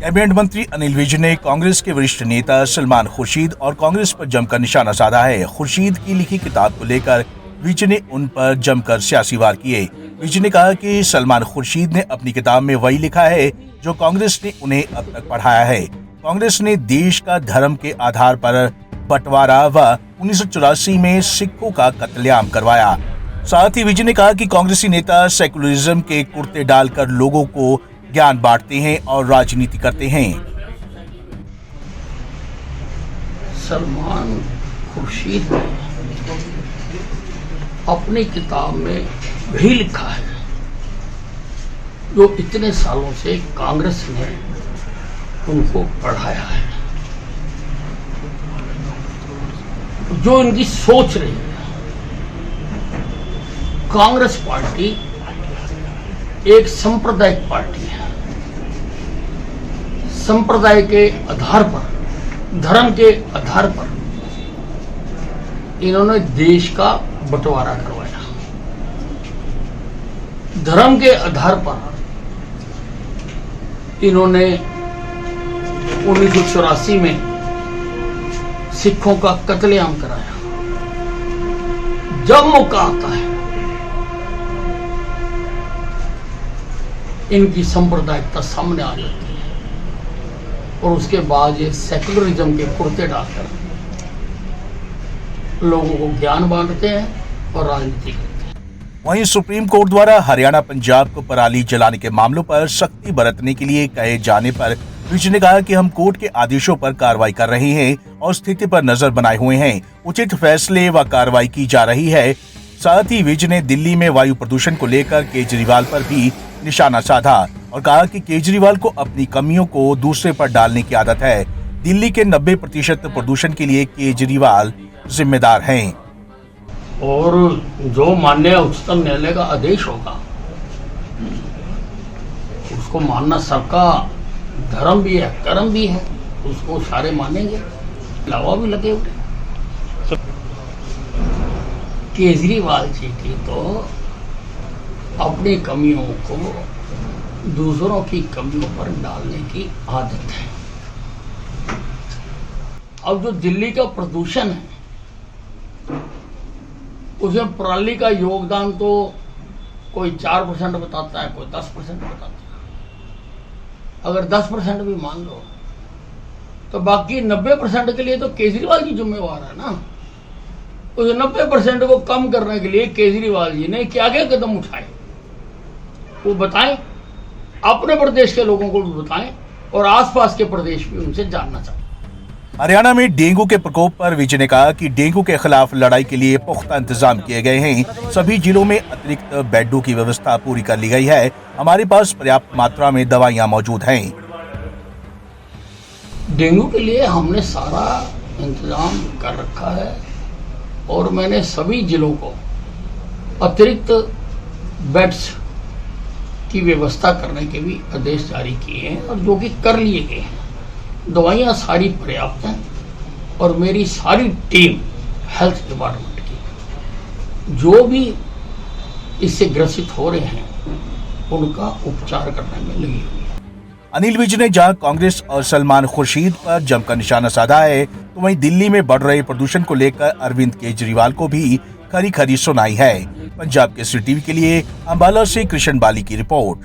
Cabinet मंत्री अनिल विज ने कांग्रेस के वरिष्ठ नेता सलमान खुर्शीद और कांग्रेस पर जमकर निशाना साधा है। खुर्शीद की लिखी किताब को लेकर विज ने उन पर जमकर सियासी वार किए। विज ने कहा कि सलमान खुर्शीद ने अपनी किताब में वही लिखा है जो कांग्रेस ने उन्हें अब तक पढ़ाया है। कांग्रेस ने देश का धर्म के आधार पर बंटवारा व 1984 में सिखों का कत्लेआम करवाया। साथ ही विज ने कहा कि कांग्रेसी नेता सेकुलरिज्म के कुर्ते डालकर लोगों को ज्ञान बांटते हैं और राजनीति करते हैं। सलमान खुर्शीद ने अपनी किताब में भी लिखा है जो इतने सालों से कांग्रेस ने उनको पढ़ाया है, जो इनकी सोच रही है। कांग्रेस पार्टी एक सांप्रदायिक पार्टी है। संप्रदाय के आधार पर, धर्म के आधार पर इन्होंने देश का बंटवारा करवाया। धर्म के आधार पर इन्होंने 1984 में सिखों का कत्लेआम कराया। जब मौका आता है इनकी सांप्रदायिकता सामने आ जाती है और उसके बाद ये सेकुलरिज्म के कुर्ते डालकर लोगों को ज्ञान बांटते हैं और राजनीति करते हैं। वहीं सुप्रीम कोर्ट द्वारा हरियाणा पंजाब को पराली जलाने के मामलों पर सख्ती बरतने के लिए कहे जाने पर विज ने कहा कि हम कोर्ट के आदेशों पर कार्रवाई कर रहे हैं और स्थिति पर नजर बनाए हुए हैं। उचित फैसले व कार्रवाई की जा रही है। साथ ही विज ने दिल्ली में वायु प्रदूषण को लेकर केजरीवाल पर भी निशाना साधा और कहा कि केजरीवाल को अपनी कमियों को दूसरे पर डालने की आदत है। दिल्ली के 90% प्रदूषण के लिए केजरीवाल जिम्मेदार हैं। और जो माननीय उच्चतम न्यायालय का आदेश होगा उसको मानना सबका धर्म भी है, कर्म भी है, उसको सारे मानेंगे, लावा भी लगे हुए। केजरीवाल जी की तो अपनी कमियों को दूसरों की कमियों पर डालने की आदत है। अब जो दिल्ली का प्रदूषण है उसमें पराली का योगदान तो कोई 4% बताता है, कोई 10% बताता है। अगर 10% भी मान लो तो बाकी 90% के लिए तो केजरीवाल जी जिम्मेवार है ना। उस 90% को कम करने के लिए केजरीवाल जी ने क्या क्या कदम उठाए वो बताएं, अपने प्रदेश के लोगों को भी बताएं और आसपास के प्रदेश भी उनसे जानना चाहते हैं। हरियाणा में डेंगू के प्रकोप पर विजय ने कहा कि डेंगू के खिलाफ लड़ाई के लिए पुख्ता इंतजाम किए गए हैं। सभी जिलों में अतिरिक्त बेडों की व्यवस्था पूरी कर ली गई है। हमारे पास पर्याप्त मात्रा में दवाइयां मौजूद हैं। डेंगू के लिए हमने सारा इंतजाम कर रखा है और मैंने सभी जिलों को अतिरिक्त बेड्स की व्यवस्था करने के भी आदेश जारी किए हैं और जो कि कर लिए गए हैं। दवाइयाँ सारी पर्याप्त हैं और मेरी सारी टीम हेल्थ डिपार्टमेंट की जो भी इससे ग्रसित हो रहे हैं उनका उपचार करने में लगी हुई है। अनिल विज ने जहां कांग्रेस और सलमान खुर्शीद पर जमकर निशाना साधा है तो वहीं दिल्ली में बढ़ रहे प्रदूषण को लेकर अरविंद केजरीवाल को भी खरी खरी सुनाई है। पंजाब केसरी टीवी के लिए अंबाला से कृष्ण बाली की रिपोर्ट।